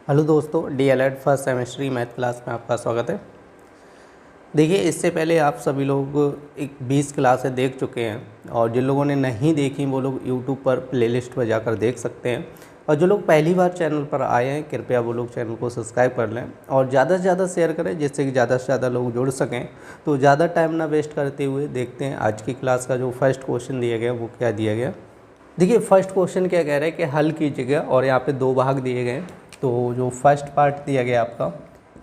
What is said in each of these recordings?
Hello दोस्तों, DElEd first सेमेस्ट्री math class में आपका स्वागत है। देखिए, इससे पहले आप सभी लोग एक 20 क्लासें देख चुके हैं और जिन लोगों ने नहीं देखी वो लोग यूट्यूब पर प्लेलिस्ट पर जाकर देख सकते हैं। और जो लोग पहली बार चैनल पर आए हैं कृपया वो लोग चैनल को सब्सक्राइब कर लें और ज़्यादा से ज़्यादा शेयर करें जिससे कि ज़्यादा से ज़्यादा लोग जुड़ सकें। तो ज़्यादा टाइम ना वेस्ट करते हुए देखते हैं आज की क्लास का जो फर्स्ट क्वेश्चन दिया गया वो क्या दिया गया। देखिए, फर्स्ट क्वेश्चन क्या कह रहा है कि हल कीजिएगा और यहाँ पे 2 भाग दिए गए हैं। तो जो फर्स्ट पार्ट दिया गया आपका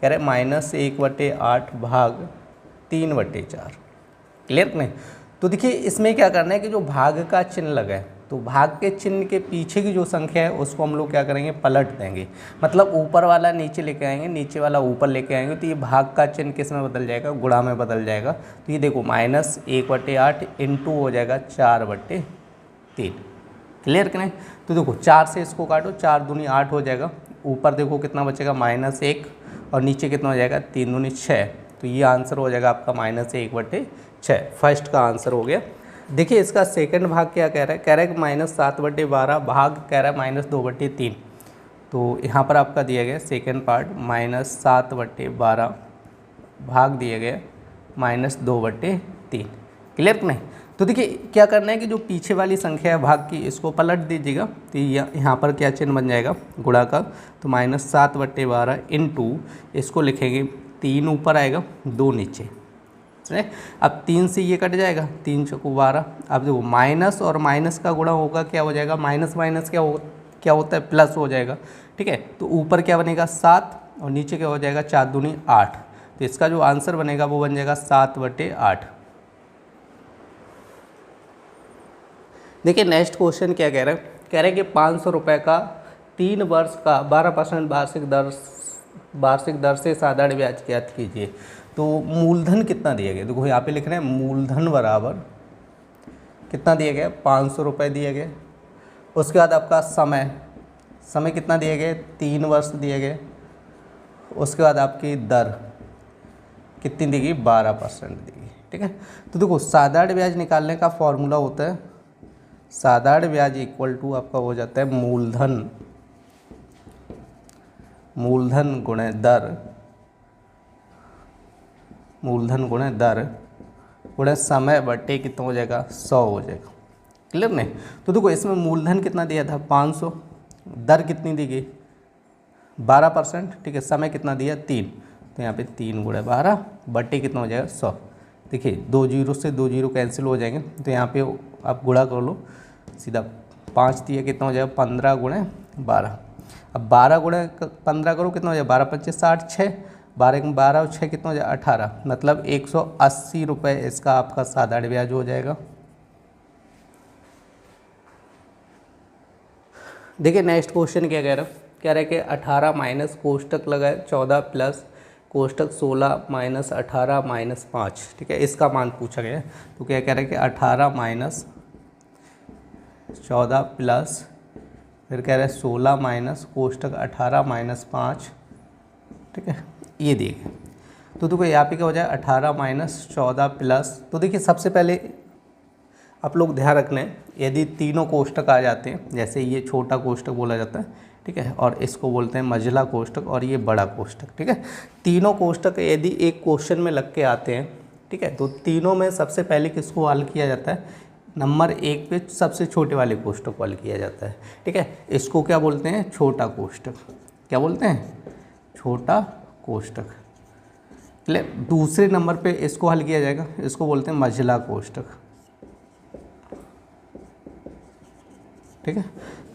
कह रहा है -1/8 भाग 3/4। क्लियर नहीं? तो देखिए, इसमें क्या करना है कि जो भाग का चिन्ह लगा है तो भाग के चिन्ह के पीछे की जो संख्या है उसको हम लोग क्या करेंगे, पलट देंगे। मतलब ऊपर वाला नीचे लेके आएंगे, नीचे वाला ऊपर लेके आएंगे, तो ये भाग का चिन्ह किस में बदल जाएगा, गुणा में बदल जाएगा। तो ये देखो -1/8 इंटू हो जाएगा 4/3। क्लियर कि नहीं? तो देखो 4 से इसको काटो, 4 दूनी 8 हो जाएगा। ऊपर देखो कितना बचेगा -1 और नीचे कितना हो जाएगा 3 दूनी 6। तो ये आंसर हो जाएगा आपका -1/6। फर्स्ट का आंसर हो गया। देखिए, इसका सेकंड भाग क्या कह रहा है, कह रहा है कि -7/12 भाग कह रहा है -2/3। तो यहाँ पर आपका दिया गया सेकंड पार्ट -7/12 भाग दिया गया -2/3। क्लियर कि नहीं? तो देखिए क्या करना है कि जो पीछे वाली संख्या है भाग की इसको पलट दीजिएगा। तो यहाँ पर क्या चिन्ह बन जाएगा, गुणा का। तो -7/12 इंटू इसको लिखेंगे 3 ऊपर आएगा 2 नीचे। समझे? अब 3 से ये कट जाएगा, 3 चौको 12। अब देखो माइनस और माइनस का गुणा होगा, क्या हो जाएगा, माइनस माइनस क्या होता है, प्लस हो जाएगा। ठीक है, तो ऊपर क्या बनेगा 7 और नीचे क्या हो जाएगा 4 दूनी 8। तो इसका जो आंसर बनेगा वो बन जाएगा 7/8। देखिए नेक्स्ट क्वेश्चन क्या कह रहा है, कह रहा है कि 500 रुपये का 3 वर्ष का 12% वार्षिक दर से साधारण ब्याज ज्ञात कीजिए। तो मूलधन कितना दिया गया, देखो यहाँ पे लिख रहे हैं मूलधन बराबर कितना दिया गया, 500 रुपये दिया गया। उसके बाद आपका समय कितना दिया गया, 3 वर्ष दिए गए। उसके बाद आपकी दर कितनी दी गई, 12% दी गई। ठीक है, तो देखो साधारण ब्याज निकालने का फॉर्मूला होता है, साधारण ब्याज इक्वल टू आपका हो जाता है मूलधन गुणे दर गुणे समय बटे कितना हो जाएगा, 100 हो जाएगा। क्लियर नहीं? तो देखो इसमें मूलधन कितना दिया था 500, दर कितनी दी गई 12%। ठीक है, समय कितना दिया 3, तो यहाँ पे 3 × 12 बटे कितना हो जाएगा 100। देखिए 2 जीरो से 2 जीरो कैंसिल हो जाएंगे, तो यहाँ पे आप गुणा कर लो, सीधा 5 दिया कितना हो जाएगा 15 × 12। अब 12 × 15 करो कितना हो जाएगा, 12 × 5 = 60, 6 12 × 12 और 6 कितना हो जाएगा 18। मतलब 180 रुपये इसका आपका साधारण ब्याज हो जाएगा। देखिए नेक्स्ट क्वेश्चन क्या कह रहा है, कह रहा है कि 18 माइनस कोष्टक लगाए 14 प्लस कोष्टक 16 माइनस 18 माइनस 5। ठीक है, इसका मान पूछा गया है। तो क्या कह रहा है कि 18 माइनस 14 प्लस फिर कह रहा है 16 माइनस कोष्टक 18 माइनस 5। ठीक है, ये देखिए। तो देखो यहाँ पे क्या हो जाए 18 माइनस 14 प्लस, तो देखिए सबसे पहले आप लोग ध्यान रखना है, यदि तीनों कोष्टक आ जाते हैं, जैसे ये छोटा कोष्टक बोला जाता है, ठीक है, और इसको बोलते हैं मझला कोष्टक और ये बड़ा कोष्टक। ठीक है, तीनों कोष्टक यदि एक क्वेश्चन में लग के आते हैं, ठीक है, तो तीनों में सबसे पहले किसको हल किया जाता है, नंबर 1 पे सबसे छोटे वाले कोष्टक को हल किया जाता है। ठीक है, इसको क्या बोलते हैं, छोटा कोष्टक। क्या बोलते हैं, छोटा कोष्टक। दूसरे नंबर पे इसको हल किया जाएगा, इसको बोलते हैं मझला कोष्टक। ठीक है,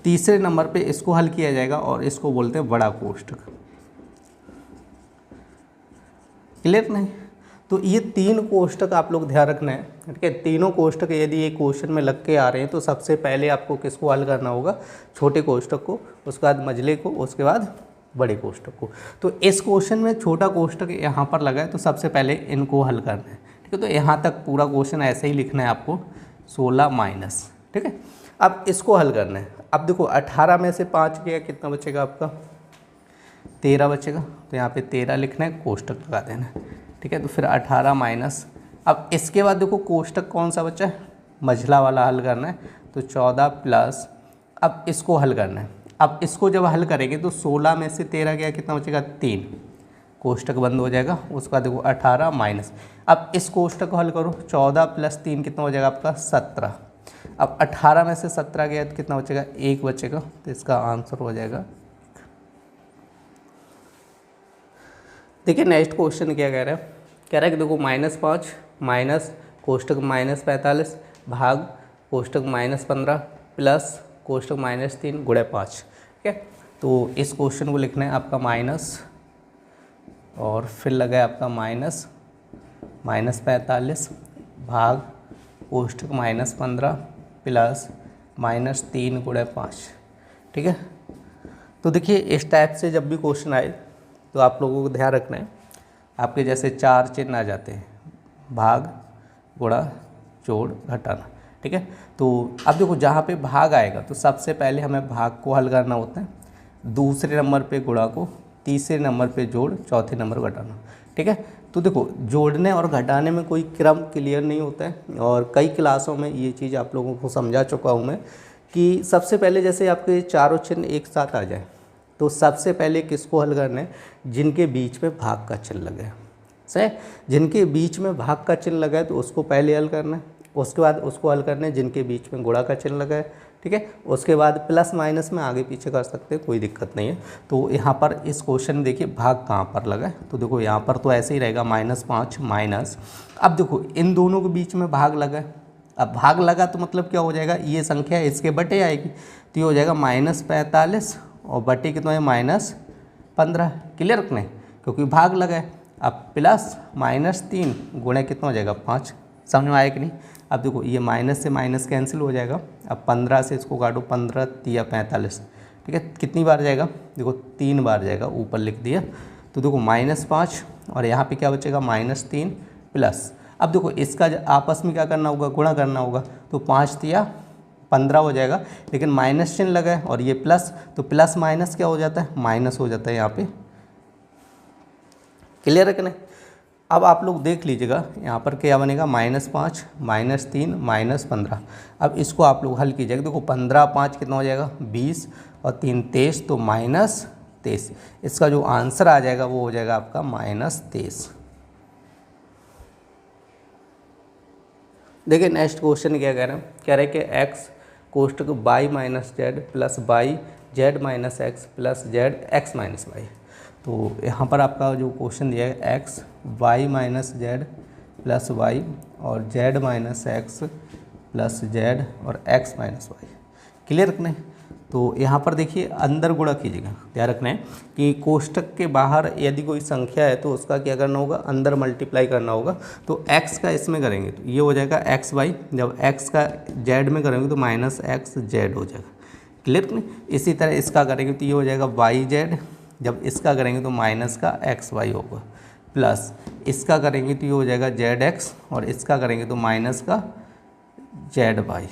तीसरे नंबर पे इसको हल किया जाएगा और इसको बोलते हैं बड़ा कोष्टक। क्लियर नहीं? तो ये 3 कोष्टक आप लोग ध्यान रखना है। ठीक है, तीनों कोष्टक यदि एक क्वेश्चन में लग के आ रहे हैं तो सबसे पहले आपको किसको हल करना होगा, छोटे कोष्टक को, उसके बाद मझले को, उसके बाद बड़े कोष्टक को। तो इस क्वेश्चन में छोटा कोष्टक यहाँ पर लगा है तो सबसे पहले इनको हल करना है। ठीक है, तो यहाँ तक पूरा क्वेश्चन ऐसे ही लिखना है आपको, 16 माइनस। ठीक है, अब इसको हल करना है। अब देखो 18 में से 5 गया कितना बचेगा आपका, 13 बचेगा। तो यहाँ पे 13 लिखना है, कोष्टक लगा देना है। ठीक है, तो फिर 18 माइनस, अब इसके बाद देखो कोष्टक कौन सा बचा है, मझला वाला हल करना है। तो 14 प्लस, अब इसको हल करना है। अब इसको जब हल करेंगे तो 16 में से 13 गया, कितना बचेगा 3, कोष्टक बंद हो जाएगा। उसके बाद देखो 18 माइनस, अब इस कोष्टक को हल करो, 14 + 3 कितना हो जाएगा आपका 17। अब 18 में से 17 गया तो कितना बचेगा 1 बचेगा, तो इसका आंसर हो जाएगा। देखिए नेक्स्ट क्वेश्चन क्या कह रहा है, कह रहा है कि देखो -5 माइनस कोष्टक -45 भाग कोष्टक -15 प्लस कोष्टक -3 गुणे 5। ठीक है, तो इस क्वेश्चन को लिखना है आपका माइनस और फिर लगा है आपका -45 भाग कोष्टक -15 प्लस -3 गुणे 5। ठीक है, तो देखिए इस टाइप से जब भी क्वेश्चन आए तो आप लोगों को ध्यान रखना है, आपके जैसे 4 चिन्ह आ जाते हैं, भाग गुणा जोड़ घटाना। ठीक है, तो अब देखो जहाँ पे भाग आएगा तो सबसे पहले हमें भाग को हल करना होता है, दूसरे नंबर पे गुणा को, तीसरे नंबर पे जोड़, चौथे नंबर घटाना। ठीक है, तो देखो जोड़ने और घटाने में कोई क्रम क्लियर नहीं होता है, और कई क्लासों में ये चीज़ आप लोगों को समझा चुका हूँ मैं कि सबसे पहले जैसे आपके चारों चिन्ह एक साथ आ जाए तो सबसे पहले किसको हल करना है, जिनके बीच में भाग का चिन्ह लगे। सही, जिनके बीच में भाग का चिन्ह लगा है तो उसको पहले हल करना है, उसके बाद उसको हल करना है जिनके बीच में गुणा का चिन्ह लगा है। ठीक है, उसके बाद प्लस माइनस में आगे पीछे कर सकते हैं, कोई दिक्कत नहीं है। तो यहाँ पर इस क्वेश्चन में देखिए भाग कहाँ पर लगा है, तो देखो यहाँ पर तो ऐसे ही रहेगा -5 माइनस, अब देखो इन दोनों के बीच में भाग लगा है, अब भाग लगा तो मतलब क्या हो जाएगा, ये संख्या इसके बटे आएगी, तो ये हो जाएगा -45 और बटे कितना है -15। क्लियर रखना है क्योंकि भाग लगा है। अब प्लस -3 गुणे कितना हो जाएगा 5। समझ में आया कि नहीं। अब देखो ये माइनस से माइनस कैंसिल हो जाएगा, अब 15 से इसको काटो, 15 × 45। ठीक है, कितनी बार जाएगा, देखो 3 बार जाएगा, ऊपर लिख दिया। तो देखो -5 और यहाँ पे क्या बचेगा -3 प्लस, अब देखो इसका आपस में क्या करना होगा, गुणा करना होगा, तो 5 × 15 हो जाएगा, लेकिन माइनस चिन्ह लगा है और ये प्लस, तो प्लस माइनस क्या हो जाता है, माइनस हो जाता है यहाँ पे। क्लियर है कि नहीं। अब आप लोग देख लीजिएगा यहाँ पर क्या बनेगा, -5 -3 -15। अब इसको आप लोग हल कीजिएगा, देखो 15 5 कितना हो जाएगा 20 और 3 23, तो -23। इसका जो आंसर आ जाएगा वो हो जाएगा आपका -23। देखिए नेक्स्ट क्वेश्चन क्या कह रहे हैं, कह रहे हैं कि x कोष्टक y - z plus y z - x plus z x - y। तो यहाँ पर आपका जो क्वेश्चन दिया है x y - z plus y और z - x प्लस z और x - y। क्लियर रखना है। तो यहाँ पर देखिए अंदर गुणा कीजिएगा, ध्यान रखना है कि कोष्टक के बाहर यदि कोई संख्या है तो उसका क्या करना होगा, अंदर मल्टीप्लाई करना होगा। तो x का इसमें करेंगे तो ये हो जाएगा xy, जब x का z में करेंगे तो -xz हो जाएगा। क्लियर नहीं। इसी तरह इसका करेंगे तो ये हो जाएगा yz, जब इसका करेंगे तो माइनस का xy होगा, प्लस इसका करेंगे तो ये हो जाएगा zx और इसका करेंगे तो माइनस का zy।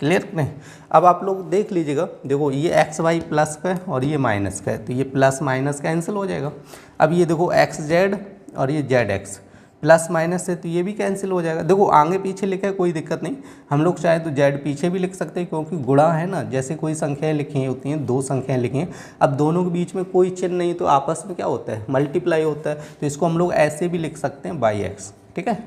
क्लियर नहीं। अब आप लोग देख लीजिएगा, देखो ये एक्स वाई प्लस का है और ये माइनस का है, तो ये प्लस माइनस कैंसिल हो जाएगा। अब ये देखो एक्स जेड और ये जेड एक्स प्लस माइनस है तो ये भी कैंसिल हो जाएगा। देखो आगे पीछे लिखा है कोई दिक्कत नहीं, हम लोग चाहे तो जेड पीछे भी लिख सकते हैं क्योंकि गुणा है ना, जैसे कोई संख्याएं लिखी होती हैं, 2 संख्याएं लिखी हैं, अब दोनों के बीच में कोई चिन्ह नहीं तो आपस में क्या होता है, मल्टीप्लाई होता है, तो इसको हम लोग ऐसे भी लिख सकते हैं बाई एक्स। ठीक है,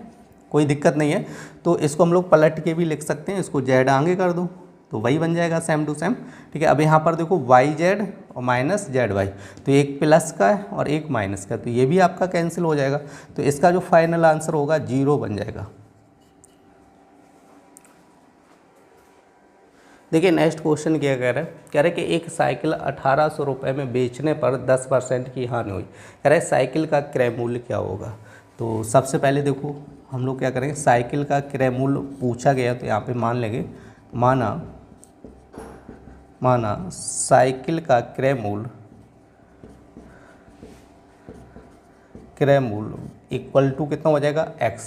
कोई दिक्कत नहीं है। तो इसको हम लोग पलट के भी लिख सकते हैं, इसको जेड आगे कर दो तो वही बन जाएगा सेम टू सेम। ठीक है, अब यहाँ पर देखो वाई जेड और माइनस जेड वाई, तो एक प्लस का है और एक माइनस का, तो ये भी आपका कैंसिल हो जाएगा। तो इसका जो फाइनल आंसर होगा 0 बन जाएगा। देखिए नेक्स्ट क्वेश्चन क्या कह रहा है, कह रहे हैं कि एक साइकिल 1800 रुपये में बेचने पर 10% की हानि हुई। कह रहे हैं साइकिल का क्रय मूल्य क्या होगा। तो सबसे पहले देखो हम लोग क्या करेंगे, साइकिल का क्रय मूल्य पूछा गया तो यहाँ पे मान लेंगे, माना साइकिल का क्रय मूल्य इक्वल टू कितना हो जाएगा x।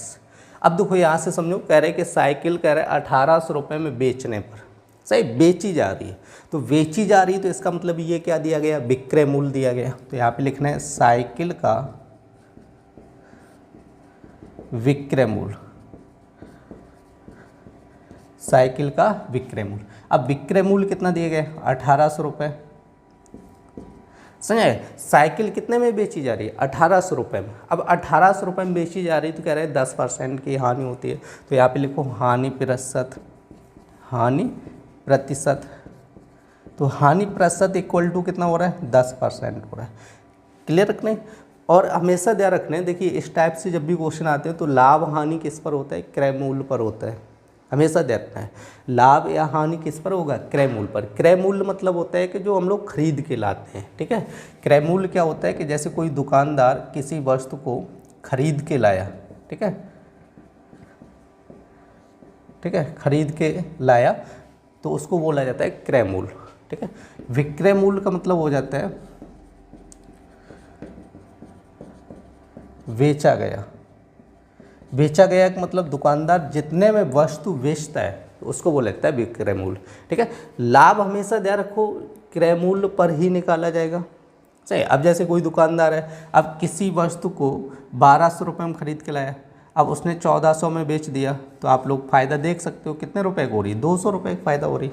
अब देखो यहाँ से समझो, कह रहे हैं कि साइकिल कह रहे हैं 1800 रुपये में बेचने पर, सही बेची जा रही है, तो बेची जा रही है तो इसका मतलब ये क्या दिया गया, विक्रय मूल्य दिया गया। तो यहाँ पे लिखना है साइकिल का विक्रय मूल्य, साइकिल का विक्रय मूल्य। अब विक्रय मूल्य कितना दिया गया 1800 रुपये, समझे। साइकिल कितने में बेची जा रही है? 1800 रुपये में। अब 1800 रुपये में बेची जा रही तो कह रहे हैं 10% की हानि होती है, तो यहाँ पे लिखो हानि प्रतिशत। तो हानि प्रतिशत इक्वल टू कितना हो रहा है? 10% हो रहा है। क्लियर रखने, और हमेशा ध्यान रखने, देखिए इस टाइप से जब भी क्वेश्चन आते हैं तो लाभ हानि किस पर होता है? क्रय मूल्य पर होता है। हमेशा ध्यान रखना है, लाभ या हानि किस पर होगा? क्रय मूल्य पर। क्रय मूल्य मतलब होता है कि जो हम लोग खरीद के लाते हैं, ठीक है। क्रय मूल्य क्या होता है कि जैसे कोई दुकानदार किसी वस्तु को खरीद के लाया, ठीक है, खरीद के लाया, तो उसको बोला जाता है क्रय मूल्य, ठीक है। विक्रय मूल्य का मतलब हो जाता है बेचा गया का मतलब दुकानदार जितने में वस्तु बेचता है तो उसको बोला जाता है विक्रय मूल्य, ठीक है। लाभ हमेशा ध्यान रखो क्रय मूल्य पर ही निकाला जाएगा, सही। अब जैसे कोई दुकानदार है, अब किसी वस्तु को 1200 रुपये में खरीद के लाया, अब उसने 1400 में बेच दिया, तो आप लोग फ़ायदा देख सकते हो कितने रुपए की हो रही है? 200 रुपये की फ़ायदा हो रही।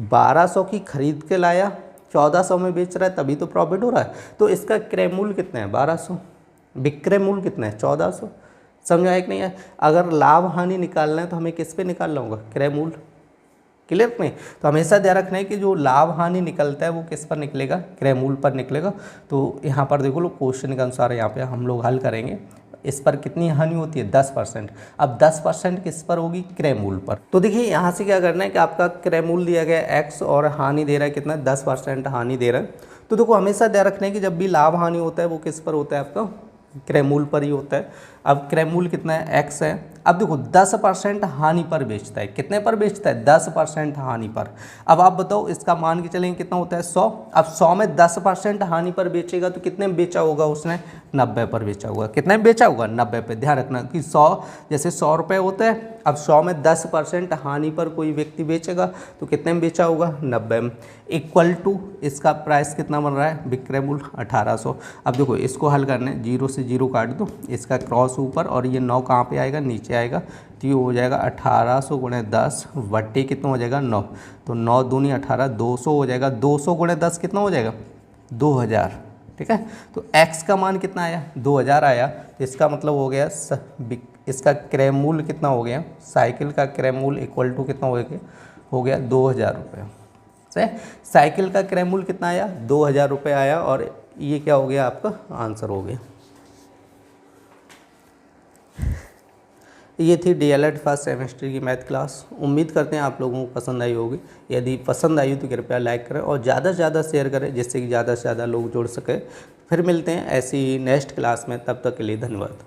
1200 की खरीद के लाया, 1400 में बेच रहा है, तभी तो प्रॉफिट हो रहा है। तो इसका क्रय मूल्य कितना है? 1200। विक्रय मूल्य कितना है? 1400। समझा है कि नहीं है? अगर लाभ हानि निकालना है तो हमें किस पे निकालना होगा? क्रय मूल्य। क्लियर नहीं? तो हमेशा ध्यान रखना है कि जो लाभ हानि निकलता है वो किस पर निकलेगा? क्रय मूल्य पर निकलेगा। तो यहाँ पर देखो लो क्वेश्चन के अनुसार यहाँ पे हम लोग हल करेंगे। इस पर कितनी हानि होती है? 10%। अब 10% किस पर होगी? क्रय मूल्य पर। तो देखिए यहाँ से क्या करना है कि आपका क्रय मूल्य दिया गया है x और हानि दे रहा है कितना? 10% हानि दे रहा है। तो देखो हमेशा ध्यान रखना है कि जब भी लाभ हानि होता है वो किस पर होता है? आपका क्रय मूल्य पर ही होता है। अब क्रय मूल्य कितना है? x है। अब देखो 10% हानि पर बेचता है, कितने पर बेचता है? 10% हानि पर। अब आप बताओ इसका मान के चलेंगे कितना होता है? 100। अब 100 में 10% हानि पर बेचेगा तो कितने में बेचा होगा उसने? 90 पर बेचा होगा। कितने में बेचा होगा? 90 पे। ध्यान रखना कि 100 जैसे 100 रुपये होते हैं, अब 100 में 10% हानि पर कोई व्यक्ति बेचेगा तो कितने में बेचा होगा? 90 में। इक्वल टू इसका प्राइस कितना बन रहा है? विक्रय मूल्य 1800। अब देखो इसको हल करने, 0 से 0 काट दो, इसका क्रॉस ऊपर और ये 9 कहाँ पे आएगा? नीचे आएगा। तो ये हो जाएगा 1800 गुणे 10 बट्टे कितना हो जाएगा? 9। तो 9 दूनी 18, 200 हो जाएगा। 200 गुणे 10 कितना हो जाएगा? 2000, ठीक है। तो x का मान कितना आया? 2000 आया। तो इसका मतलब हो गया इसका क्रय मूल्य कितना हो गया? साइकिल का क्रय मूल्य इक्वल टू कितना हो गया? 2000 रुपये। सही। साइकिल का क्रय मूल्य कितना आया? 2000 रुपये आया, और ये क्या हो गया? आपका आंसर हो गया। ये थी डीएलएड फर्स्ट सेमेस्टर की मैथ क्लास। उम्मीद करते हैं आप लोगों को पसंद आई होगी। यदि पसंद आई तो कृपया लाइक करें और ज़्यादा से ज़्यादा शेयर करें, जिससे कि ज़्यादा से ज़्यादा लोग जुड़ सकें। फिर मिलते हैं ऐसी नेक्स्ट क्लास में, तब तक के लिए धन्यवाद।